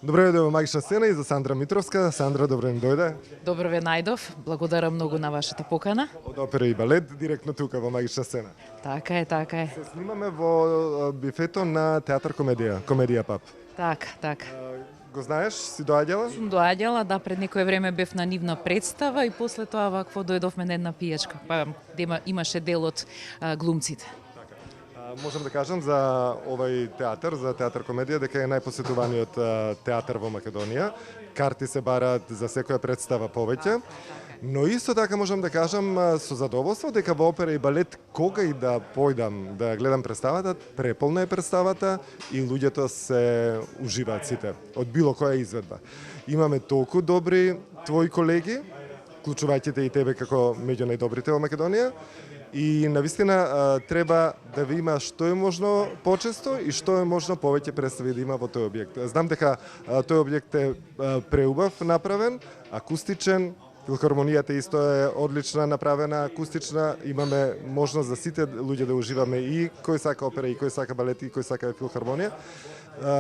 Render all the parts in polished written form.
Добре дојде во Магична сцена и за Сандра Митровска. Сандра, добре ни дојде. Добро ве најдов. Благодарам многу на вашата покана. Од опера и балет, директно тука во Магична сцена. Така е, така е. Се снимаме во бифето на Театар Комедија, Комедија Паб. Така. Го знаеш, си доаѓала? Сум доаѓала, да, пред некое време бев на нивна представа и после тоа вакво дојдовме на една пијачка, па имаше дел од глумците. Можам да кажам за овај театар, за Театар Комедија, дека е најпосетуваниот театар во Македонија. Карти се бараат за секоја представа повеќе. Но исто така можам да кажам со задоволство дека во опера и балет кога и да појдам да гледам представата, преполна е представата и луѓето се уживаат сите од било која изведба. Имаме толку добри твои колеги, вклучувајќите и тебе како меѓу најдобрите во Македонија. И навистина треба да ви има што е можно почесто и што е можно повеќе представи да има во тој објект. Знам дека тој објект е преубав направен, акустичен, филхармонијата исто е одлична направена, акустична, имаме можност за сите луѓе да уживаме и кој сака опера, и кој сака балет, и кој сака филхармонија.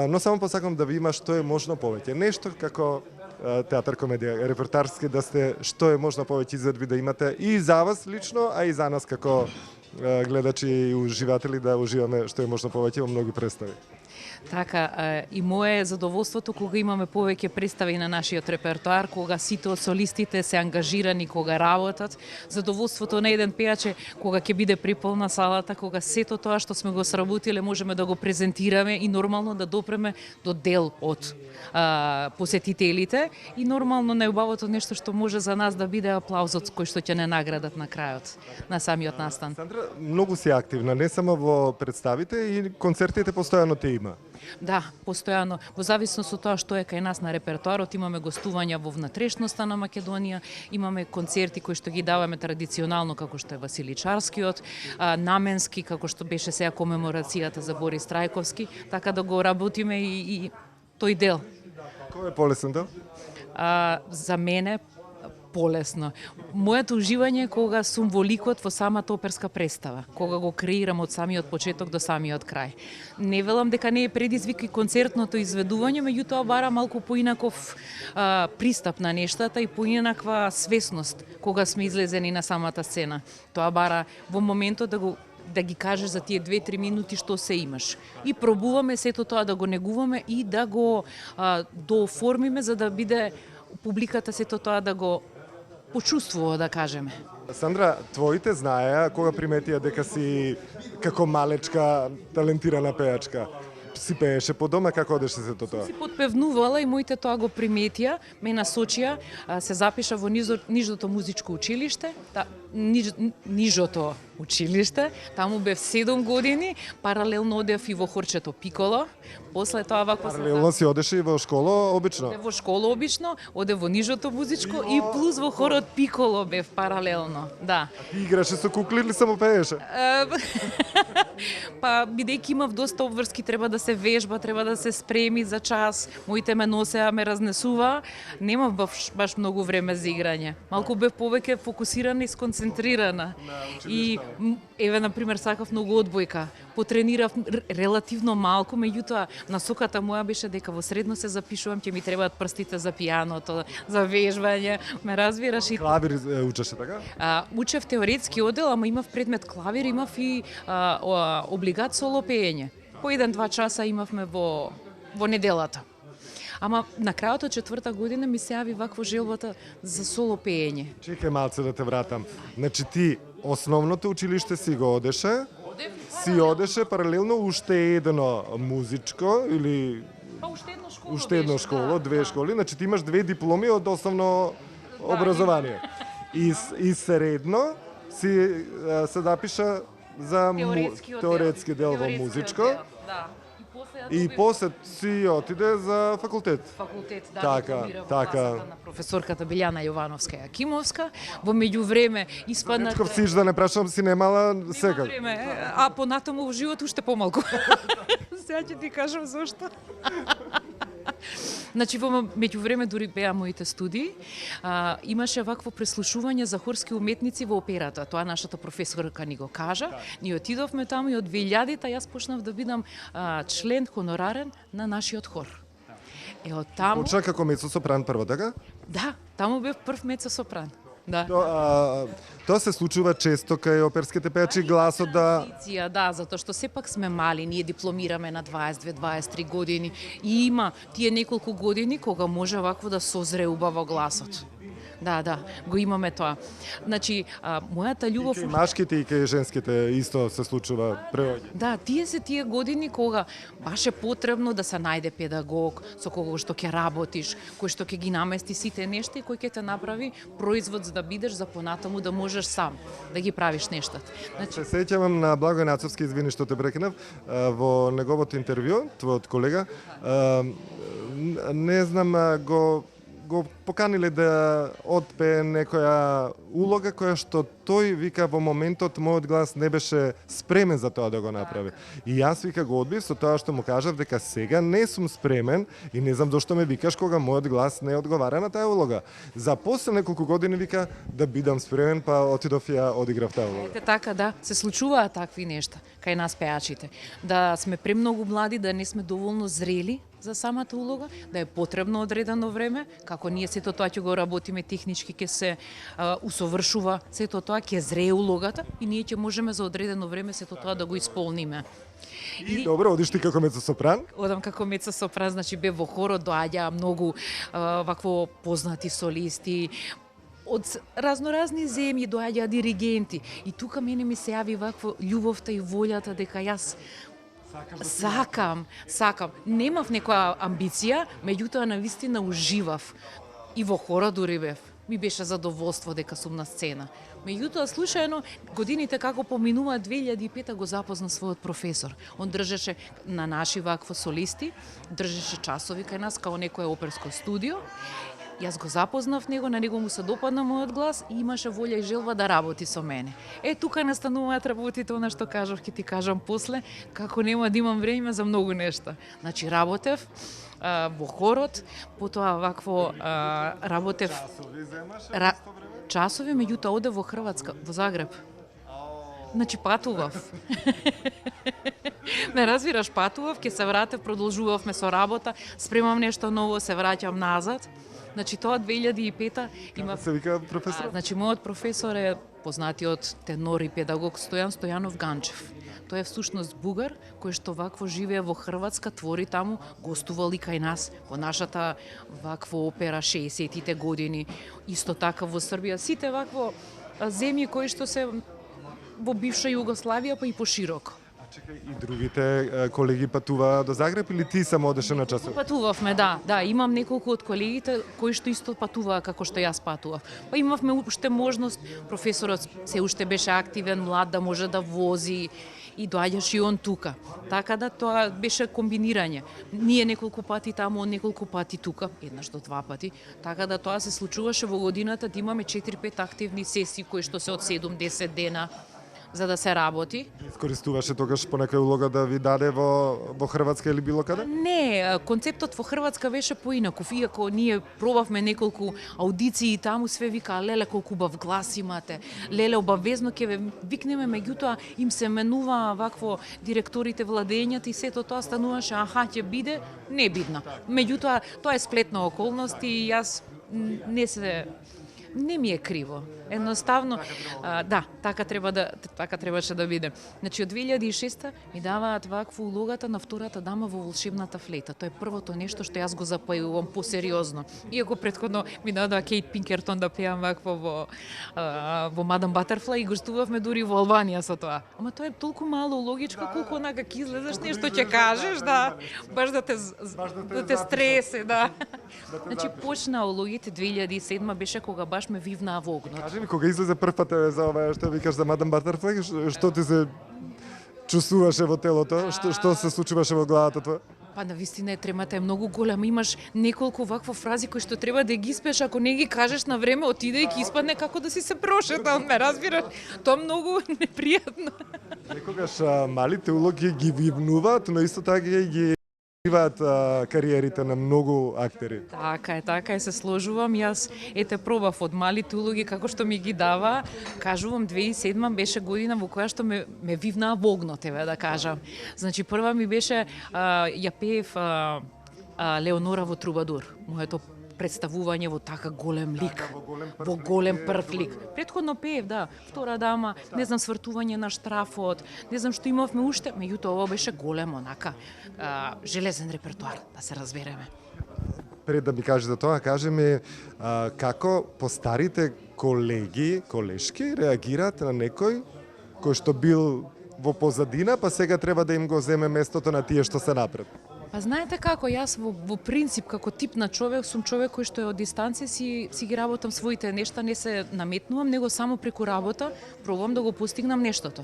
Но само посакам да ви има што е можно повеќе. Нешто како Театар Комедија, репертарски да сте што е можно повеќе изведби да имате и за вас лично, а и за нас како гледачи и уживатели да уживаме што е можно повеќе во многу представи. Така, и мое задоволството кога имаме повеќе представи на нашиот репертоар, кога сите од солистите се ангажирани, кога работат. Задоволството на еден пејач е кога ќе биде приполна салата, кога сето тоа што сме го сработиле можеме да го презентираме и нормално да допреме до дел од посетителите и нормално најубавото нешто што може за нас да биде аплаузот кој што ќе не наградат на крајот на самиот настан. Сандра, многу си активна, не само во представите и концертите постојано те има. Да, постојано. Во зависност од тоа што е кај нас на репертоарот, имаме гостувања во внатрешноста на Македонија, имаме концерти кои што ги даваме традиционално, како што е Василичарскиот, наменски, како што беше сега комеморацијата за Борис Трајковски, така да го работиме и тој дел. Кој е полесен дел? За мене полесно. Моето уживање е кога сум во ликот во самата оперска представа, кога го креирам од самиот почеток до самиот крај. Не велам дека не е предизвик и концертното изведување, меѓутоа бара малку поинаков пристап на нештата и поинаква свесност кога сме излезени на самата сцена. Тоа бара во моментот да ги кажеш за тие 2-3 минути што се имаш. И пробуваме сето тоа да го негуваме и да го дооформиме за да биде публиката сето тоа да го почувствува, да кажеме. Сандра, твоите знаеа кога приметија дека си како малечка талентирана пејачка? Си пееше по дома, како одеше сето тоа? Си подпевнувала и моите тоа го приметија, ме насочија, се запиша во Нижото музичко училиште, Нижото училиште, таму бев 7 години, паралелно одев и во хорчето Пиколо, после тоа вакво паралелно си одеше и во школа обично? Во школа обично, одев во Нижото музичко и плюс во хорот Пиколо бев паралелно, да. Ти играше со кукли или само пееше? Па, бидејќи имав доста обврски, треба да се вежба, треба да се спреми за час, моите ме носеа, ме разнесува, немав баш многу време за играње. Малку бев повеќе фокусирана и сконцентрирана. И, еве, например, сакав многу одбојка. Потренирав релативно малку, меѓутоа, насоката моја беше дека во средно се запишувам, ќе ми требаат прстите за пијаното, за вежбање, ме разбираш и... Клавир учеше, така? Учев теоретски одел, ама имав предмет клавир, имав и облигат соло пеење. По 1-2 часа имавме во неделата. Ама на крајот од 4-та година ми се јави вакво желбата за соло пеење. Чекај малце да те вратам. Значи ти основното училиште си го одеше, паралелно уште едно музичко или уште едно школо, две школи, значи ти имаш 2 дипломи од основно образование. И средно си се запиша за теоретски дел во музичко. И после си отиде за факултет. Факултет, да, така. На професорката Билјана Јовановска Јакимовска. Во меѓувреме испадна... Нечков сиш да не прашам, си немала сега. А понатаму во живот уште помалку. Сега ќе ти кажам зошто. Значи, во меѓувреме дури беа моите студии, имаше вакво преслушување за хорски уметници во операта. Тоа нашата професорка ни го кажа. Ние отидовме таму и од 2000-та јас почнав да бидам член хонорарен на нашиот хор. од таму, Почна како мецо-сопран прво, така? да, таму бев прв мецо-сопран. Да. Тоа се случува често кај оперските пејачи гласот да Амбиција, да, затоа што сепак сме мали, ние дипломираме на 22-23 години и има тие неколку години кога може вакво да созре убаво гласот. Да, го имаме тоа. Значи, мојата љубов... кај машките и кај женските исто се случува преоѓање. Да, тие години кога баш е потребно да се најде педагог со кого што ќе работиш, кој што ќе ги намести сите нешта и кој ќе те направи производ за да бидеш за понатаму да можеш сам да ги правиш нештата. Значи, Се сеќавам на Благој Нацовски, извини што те прекинав, во неговото интервју, твојот колега, не знам, го поканиле да отпее некоја улога која што тој вика во моментот мојот глас не беше спремен за тоа да го направи. И јас вика го одбив со тоа што му кажав дека сега не сум спремен и не знам зошто ме викаш кога мојот глас не одговара на таа улога. За после неколку години вика да бидам спремен, па отидов и ја одиграв таа улога. ете така, да, се случуваат такви нешта кај нас пеачите. Да сме премногу млади, да не сме доволно зрели за самата улога, да е потребно одредено време, како ние сето тоа ќе го работиме технички, ќе се усовршува сето тоа, ќе зрее улогата и ние ќе можеме за одредено време сето тоа да го исполниме. И добро, одиш ти како мецо-сопран? Одам како мецо-сопран, значи бев во хорот, доаѓаа многу вакво познати солисти, од разноразни земји доаѓаа диригенти и тука мене ми се јави вакво љубовта и волјата дека јас сакам. Немав некоја амбиција, меѓутоа навистина уживав. И во хора дури бев. Ми беше задоволство дека сум на сцена. Меѓутоа, случајно, годините како поминува 2005 го запозна својот професор. Он држеше на наши вакво солисти, држеше часови кај нас као некое оперско студио. Јас го запознав него, на него му се допадна мојот глас и имаше волја и желба да работи со мене. Тука настануваат работите, она што кажав, ќе ти кажам после, како нема да имам време за многу нешта. Значи, работев во хорот, потоа вакво работев... Часови, меѓутоа оде во Хрватска, во Загреб. Значи, патував. Ме разбираш, патував, ќе се вратев, продолжувавме со работа, спремам нешто ново, се враќам назад. Значи, тоа 2005-та има... Се вика професор? Значи, мојот професор е познатиот тенор и педагог Стојан Стојанов Ганчев. Тој е всушност бугар, кој што вакво живее во Хрватска, твори таму, гостувал и кај нас, во нашата вакво опера 60-тите години, исто така во Србија. Сите вакво земји кои што се во бивша Југославија, па и пошироко. Чекај, и другите колеги патуваа до Загреб или ти само одеше на часови? Патувавме, да, имам неколку од колегите кои што исто патуваа како што јас патував. Па имавме уште можност, професорот се уште беше активен, млад, да може да вози и доаѓаше и он тука. Така да тоа беше комбинирање. Ние неколку пати таму, он неколку пати тука, еднаш до 2 пати. Така да тоа се случуваше во годината да имаме 4-5 активни сесии кои што се од 7-10 дена за да се работи. Искористуваше тогаш по некоја улога да ви даде во Хрватска или било каде? Не, концептот во Хрватска беше поинаков. Иако ние пробавме неколку аудиции таму, све вика, леле колку убав глас имате, леле обавезно ќе ве викнеме, меѓутоа им се менува вакво директорите владењата и сето тоа стануваше, ќе биде, не бидна. Меѓутоа, тоа е сплетна околност и јас не ми е криво. Едноставно, да, така требаше да биде. Значи, од 2006 ми даваат вакво улогата на втората дама во волшебната флейта. Тоа е првото нешто што јас го запајувам посериозно. Иако претходно ми дадоа Кейт Пинкертон да пеам вакво во Мадам Батерфлај и гостувавме дури во Албанија со тоа. Ама тоа е толку мало логичко, колку онака ќе излезеш нешто ќе кажеш, да, баш да те стресе, да. Значи, почна улогите 2007 беше кога баш ме вивнаа во огнот. Кажи ми, кога излезе прв пат за ова што викаш за Мадам Батерфлај, што ти се чувствуваше во телото? Што се случуваше во главата твоја? Па навистина тремата е многу голема. Имаш неколку вакво фрази кои што треба да ги испееш, ако не ги кажеш на време, отиде и ќе испадне како да си се прошетал, ме разбираш? Тоа многу непријатно. Некогаш малите улоги ги вивнуваат, но исто така ги кариерите на многу актери. Така е, се сложувам. Јас пробав од малите улоги како што ми ги дава. Кажувам, 2007 беше година во која што ме вивнаа во огнот, да кажам. Значи, прва ми беше, ја пеев Леонора во Трубадур. Моето представување во така голем лик, во голем прв лик. Претходно пеев, да, втора дама, не знам, свртување на штрафот, не знам што имавме уште, меѓутоа ова беше голем, онака, железен репертуар, да се разбереме. Пред да ми кажете тоа, кажи ми како постарите колеги, колешки реагираат на некој кој што бил во позадина, па сега треба да им го земе местото на тие што се напред. Па знаете како, јас во принцип како тип на човек сум човек кој што е од дистанција си ги работам своите нешта, не се наметнувам, него само преку работа пробувам да го постигнам нештото.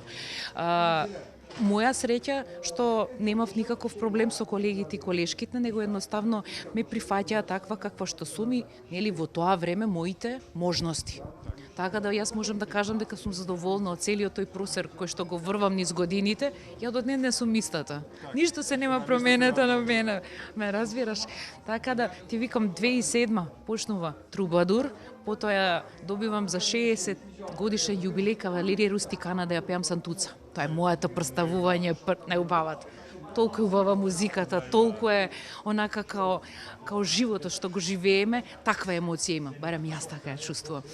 Моја среќа што немав никаков проблем со колегите и колешките, него едноставно ме прифаќаа таква каква што сум и нели во тоа време моите можности. Така да јас можам да кажам дека сум задоволна од целиот тој просер кој што го врвам низ годините, ја до днес не сум истата. Ништо се нема променето на мене, ме разбираш? Така да ти викам 2007 почнува Трубадур, потоа ја добивам за 60 годишен јубилеј Кавалерија Рустикана да ја пеам Сантуца. Тоа е моето представување најубавата. Толку е убава музиката, толку е онака као животот што го живееме, таква емоција има, барем јас така ја чувствувам.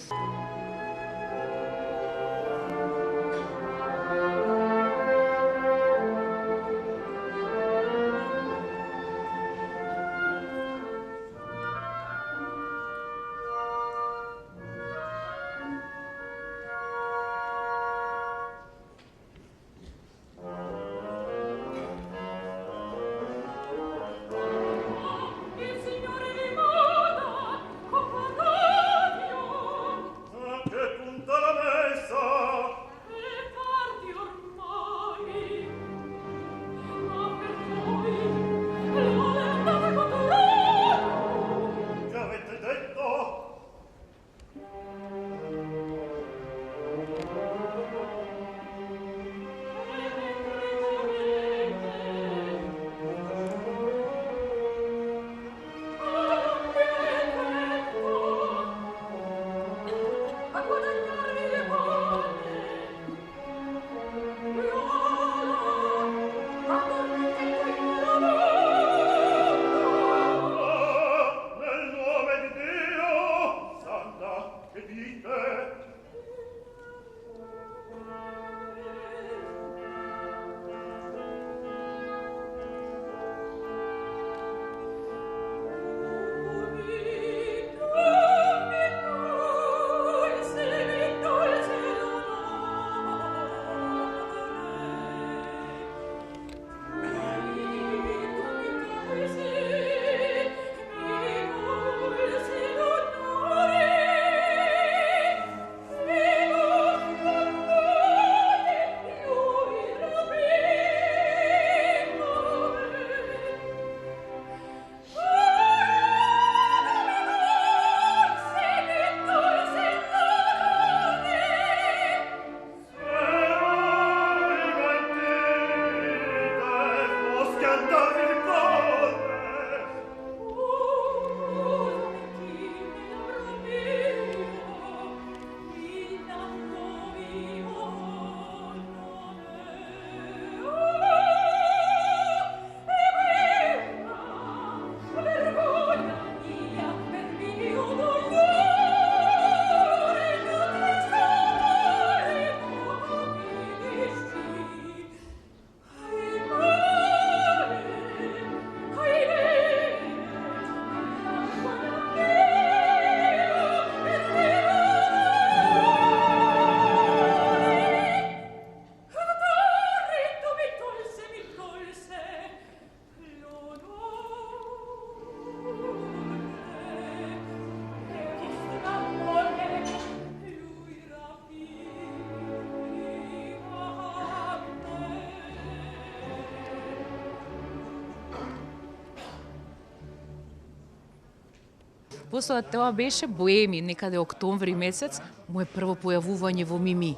После тоа беше Боеми, некаде октомври месец, моје прво појавување во Мими.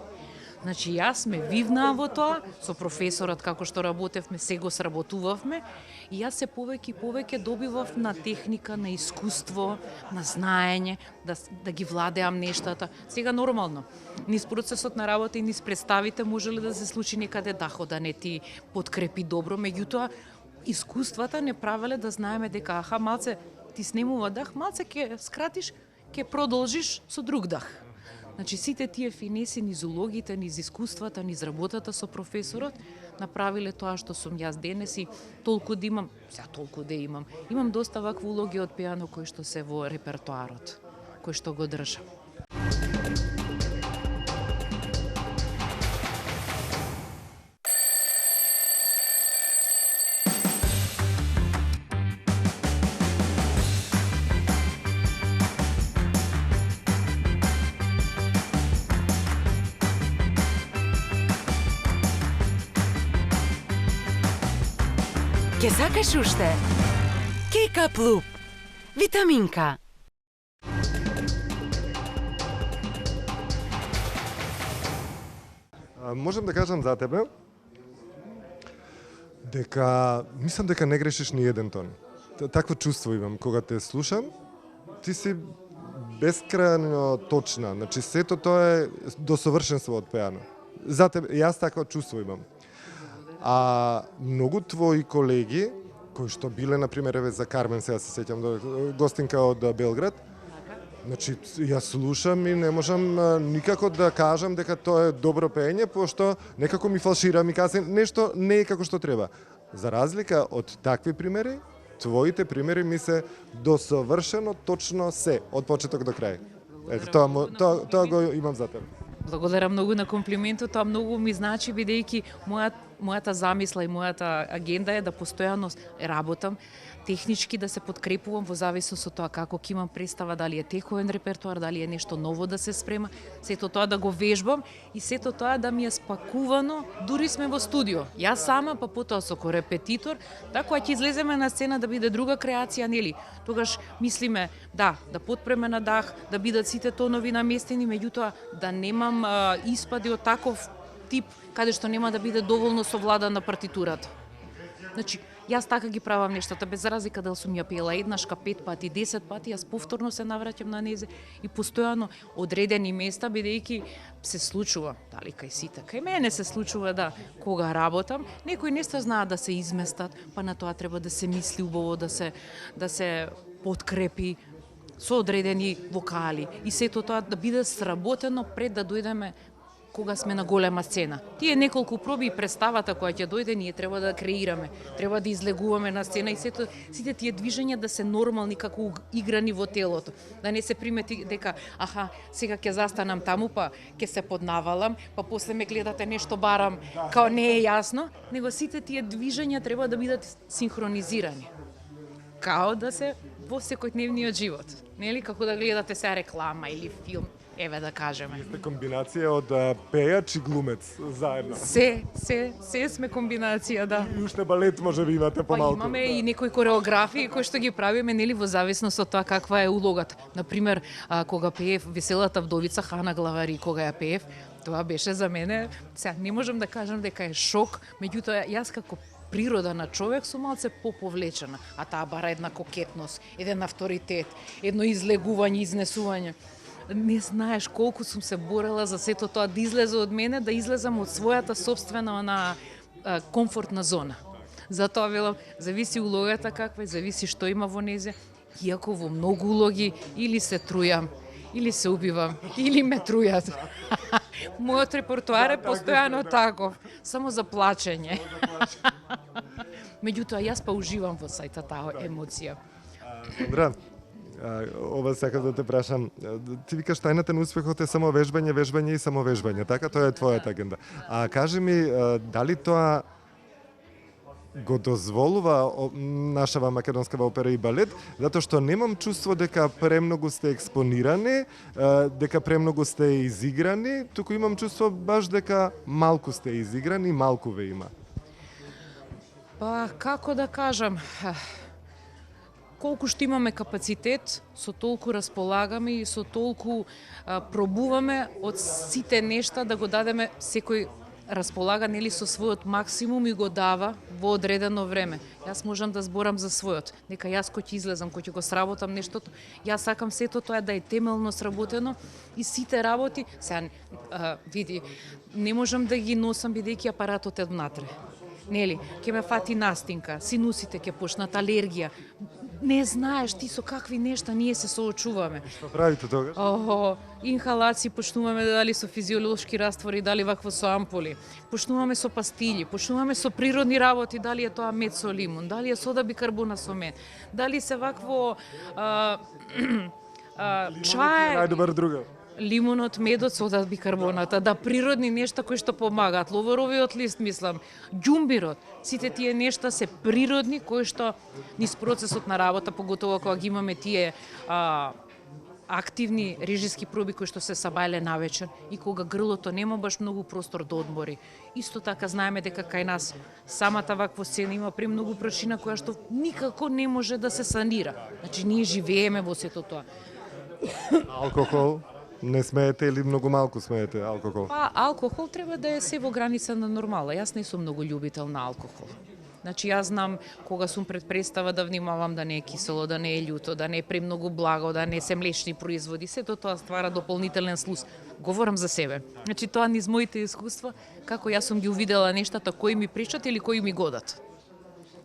Значи, јас ме вивнаа во тоа, со професорот како што работевме, се го сработувавме, и јас се повеќе и повеќе добивав на техника, на искуство, на знаење, да ги владеам нештата. Сега нормално, низ процесот на работа и низ представите можеле да се случи некаде дахо да не ти подкрепи добро, меѓутоа, искуствата не правеле да знаеме дека аха малце ти снемува дах, малце ќе скратиш, ќе продолжиш со друг дах. Значи сите тие финеси низ улогите, низ искуствата, низ работата со професорот направиле тоа што сум јас денес и толку да имам, толку да имам. Имам доста вакви улоги од пиано кои што се во репертоарот, кои што го држам. Ке сакаш уште? Кека Плуп. Витаминка. Можам да кажам за тебе дека мислам дека не грешиш ни еден тон. Такво чувство имам кога те слушам. Ти си бескрајно точна. Значи сето тоа е до совршенство од пеано. За тебе јас такво чувство имам. А многу твои колеги кои што биле на пример еве за Кармен сега се сеќам гостинка од Белград. Значи, јас слушам и не можам никако да кажам дека тоа е добро пеење, пошто некако ми фалшира, ми каза нешто не е како што треба. За разлика од такви примери, твоите примери ми се досовршено точно се, од почеток до крај. Ето, тоа го имам за тебе. Благодарам многу на комплиментот, тоа многу ми значи бидејќи мојата замисла и мојата агенда е да постојано работам технички, да се подкрепувам во зависност од тоа како ќе имам представа, дали е текоен репертоар, дали е нешто ново да се спрема, сето тоа да го вежбам и сето тоа да ми е спакувано, дури сме во студио. Јас сама, па потоа со корепетитор, така ќе излеземе на сцена да биде друга креација, нели? Тогаш мислиме, да подпреме на дах, да бидат сите тонови наместени, меѓутоа да немам испади од таков тип каде што нема да биде доволно совладана партитурата. Значи, јас така ги правам нештата, без разлика дали сум ја пеела еднашка, 5 пати, 10 пати, јас повторно се навраќам на незе и постојано одредени места, бидејќи се случува, дали кај сите, кај мене се случува да, кога работам, некои нешта знаат да се изместат, па на тоа треба да се мисли убаво, да се подкрепи со одредени вокали и сето тоа да биде сработено пред да дојдеме кога сме на голема сцена. Тие неколку проби и представата која ќе дојде, ние треба да креираме, треба да излегуваме на сцена и сите тие движења да се нормални како играни во телото. Да не се примети дека, аха, сега ќе застанам таму, па ќе се поднавалам, па после ме гледате нешто барам, као не е јасно, него сите тие движења треба да бидат синхронизирани. Као да се во секојдневниот живот. Нели, како да гледате се реклама или филм. Еве да кажеме. Сте комбинација од пејач и глумец заедно. Се сме комбинација, да. И уште балет може би имате помалку. Па имаме и некои кореографии кои што ги правиме, нели, во зависност од тоа каква е улогата. Например, кога пеев Веселата вдовица Хана Главари, кога ја пеев, тоа беше за мене, сега не можам да кажам дека е шок, меѓутоа јас како природа на човек сум малце поповлечена, а таа бара една кокетност, еден авторитет, едно излегување, изнесување. Не знаеш колку сум се борела за сето тоа да излезе од мене, да излезам од својата собствена комфортна зона. Затоа велам, зависи улогата каква е, зависи што има во незе, иако во многу улоги или се трујам, или се убивам, или ме трујат. Мојот репертоар е постојано таков, само за плачење. Меѓутоа, јас па уживам во сајта таа емоција. Добра. Ова сакам да те прашам. Ти викаш тајната на успехот е само вежбање, вежбање и само вежбање, така? Тоа е твојата агенда. А кажи ми, дали тоа го дозволува нашава македонскава опера и балет, затоа што немам чувство дека премногу сте експонирани, дека премногу сте изиграни, туку имам чувство баш дека малку сте изиграни, малку ве има. Па, како да кажам, колку што имаме капацитет, со толку располагаме и со толку пробуваме од сите нешта да го дадеме, секој располага нели со својот максимум и го дава во одредено време. Јас можам да зборам за својот. Нека јас кој ќе излезам, кој ќе го сработам нештото, јас сакам сето тоа да е темелно сработено и сите работи, сега види, не можам да ги носам бидејќи апаратот е внатре. нели, ќе ме фати настинка, синусите ќе почнат, алергија. Не знаеш ти со какви нешта ние се соочуваме. Што правите тогаш? Инхалации почнуваме дали со физиолошки раствори, дали вакво со ампули. Почнуваме со пастили, почнуваме со природни работи, дали е тоа мед со лимун, дали е сода бикарбона со мед, дали се вакво чај, Најдобар друга. лимунот, медот, сода бикарбоната, да природни нешта кои што помагаат, ловоровиот лист, мислам, ѓумбирот, сите тие нешта се природни кои што низ процесот на работа, поготово кога ги имаме тие активни режиски проби кои што се сабајле навечер и кога грлото нема баш многу простор да одмори. Исто така знаеме дека кај нас самата ваква сцена има премногу прашина која што никако не може да се санира. Значи ние живееме во сето тоа. Алкохол? Не смеете или многу малку смеете алкохол? Па алкохол треба да е се во граница на нормала. Јас не сум многу љубител на алкохол. Значи јас знам кога сум пред представа да внимавам да не е кисело, да не е љуто, да не е премногу благо, да не се млечни производи. Сето тоа ствара дополнителен слус. Говорам за себе. Значи тоа низ моите искуства, како јас сум ги увидела нештата кои ми пречат или кои ми годат.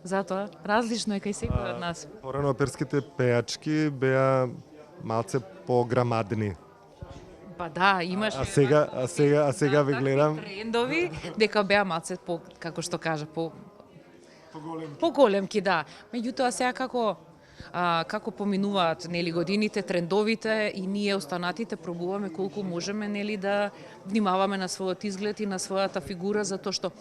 Затоа различно е кај секој од нас. Порано оперските пејачки беа малце пограмадни. Па да, имаше А сега ви гледам трендови дека беа малце по, како што кажа, поголемки, да. Меѓутоа сега како поминуваат нели годините, трендовите и ние останатите пробуваме колку можеме нели да внимаваме на својот изглед и на својата фигура затоа што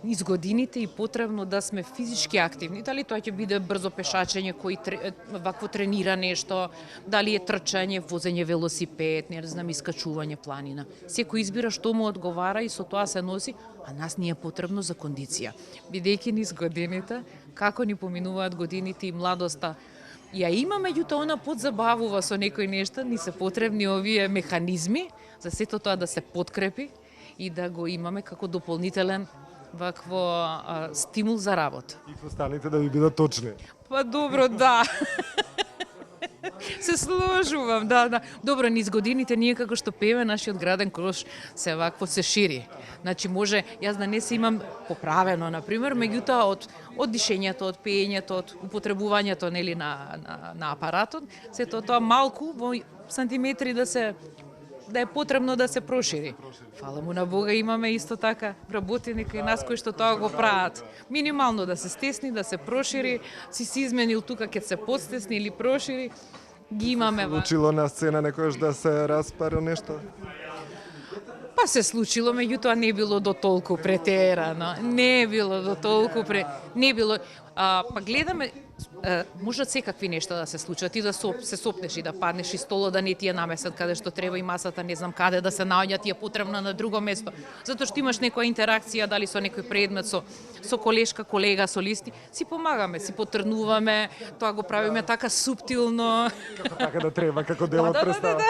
низ годините и потребно да сме физички активни. Дали тоа ќе биде брзо пешачење кој вакво тренира нешто, дали е трчање, возење велосипед, не знам, искачување планина. Секој избира што му одговара и со тоа се носи, а нас ни е потребно за кондиција. Бидејќи низ годините, како ни поминуваат годините и младоста, ја има, меѓутоа она подзабавува со некои нешта, ни се потребни овие механизми за сето тоа да се подкрепи и да го имаме како дополнителен вакво стимул за работа. и останите да ви бидат точни. Па добро, да. Се сложувам, да. Добро, низ годините ние како што пееме нашиот граден крош се вакво се шири. Значи може јас да не се имам поправено на пример, меѓутоа од дишењето, од пеењето, од употребувањето нели на апаратот, сето тоа малку во сантиметри да е потребно да се прошири. Фала му на Бога, имаме исто така работени кај нас кои што тоа го прават. Минимално да се стесни, да се прошири, си изменил тука ќе се подстесни или прошири, ги имаме. Случило на сцена некојаш да се распаро нешто? Па се случило, меѓутоа не било до толку претерано. Не било до толку не било. Па гледаме, можат секакви нешта да се случат, ти да се сопнеш и да паднеш и столот да не ти е намесен каде што треба и масата не знам каде да се наоѓа, ти е потребна на друго место. Затоа што имаш некоја интеракција, дали со некој предмет, со колешка, колега, солисти, си помагаме, си потрнуваме, тоа го правиме така суптилно. Како така да треба, како дел од представа.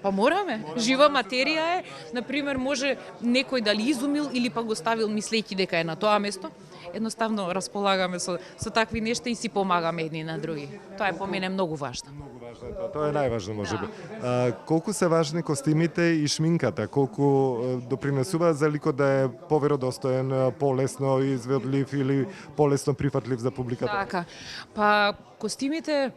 Па мораме. Жива материја е, например, може некој дали изумил или па го ставил мислејќи дека е на тоа место. Едноставно располагаме со такви нешта и си помагаме едни на други. Тоа е по мене многу важно. Многу важно е тоа. Тоа е најважно можеби. Колку се важни костимите и шминката? Колку допринесува за ликот да е поверодостоен, полесно изведлив или полесно прифатлив за публиката? Така. Па костимите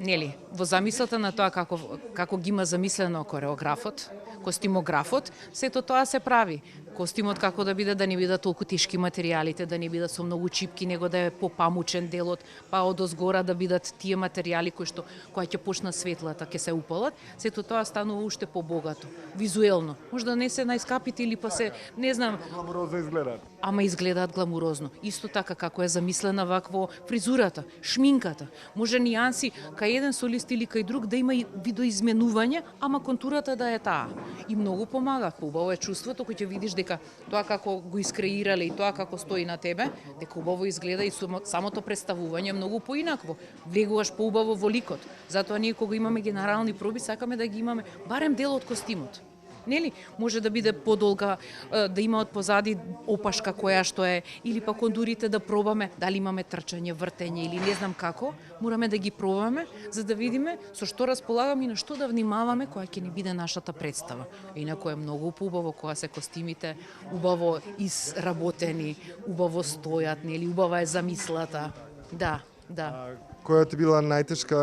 нели, во замислата на тоа како ги има замислено кореографот, костимографот, сето тоа се прави. Костимот како да биде, да не бидат толку тешки материјалите, да не бидат со многу чипки, него да е попамучен делот, па одозгора да бидат тие материјали кои ќе почна светлата, ќе се упалат, сето тоа станува уште побогато, визуелно. Може да не се најскапите или па се, не знам, Гламурозно изгледаат. ама изгледаат гламурозно. Исто така како е замислена вакво фризурата, шминката. Може нијанси кај еден солист или кај друг да има и видоизменување, ама контурата да е таа. И многу помага. Убаво е чувството кој ќе видиш дека тоа како го искреирале и тоа како стои на тебе, дека убаво изгледа и самото представување многу поинакво. Влегуваш поубаво во ликот. Затоа ние кога имаме генерални проби сакаме да ги имаме барем дел од костимот. Нели? Може да биде подолга, да има од позади опашка која што е, или па кондурите да пробаме, дали имаме трчање, вртење или не знам како, мораме да ги пробаме за да видиме со што располагаме и на што да внимаваме која ќе ни биде нашата представа. Инаку е многу поубаво кога се костимите убаво изработени, убаво стојат, нели, убава е замислата. Да, да. Која ти била најтешка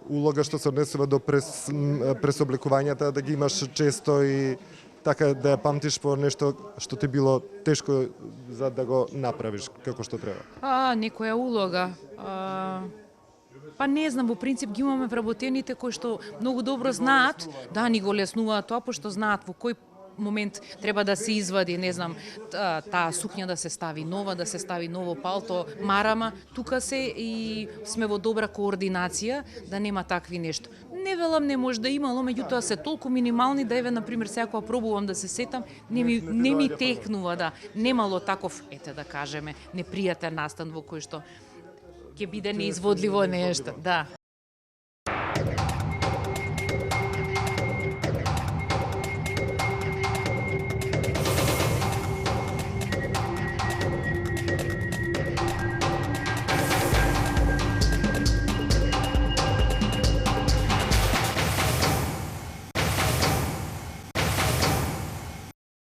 улога што се однесува до пресобликувањата, да ги имаш често и така да ја памтиш по нешто што ти било тешко за да го направиш како што треба? Некоја улога. Па не знам, во принцип ги имаме вработените кои што многу добро знаат, да ни го леснуваат тоа, пошто знаат во кој момент треба да се извади, не знам, таа сукња да се стави нова, да се стави ново палто, марама, тука се и сме во добра координација да нема такви нешто. Не велам не може да имало, меѓутоа се толку минимални да еве на пример сега кога пробувам да се сетам, не ми текнува, да. Немало таков, ете да кажеме, непријатен настан во кој што ќе биде неизводливо нешто, да.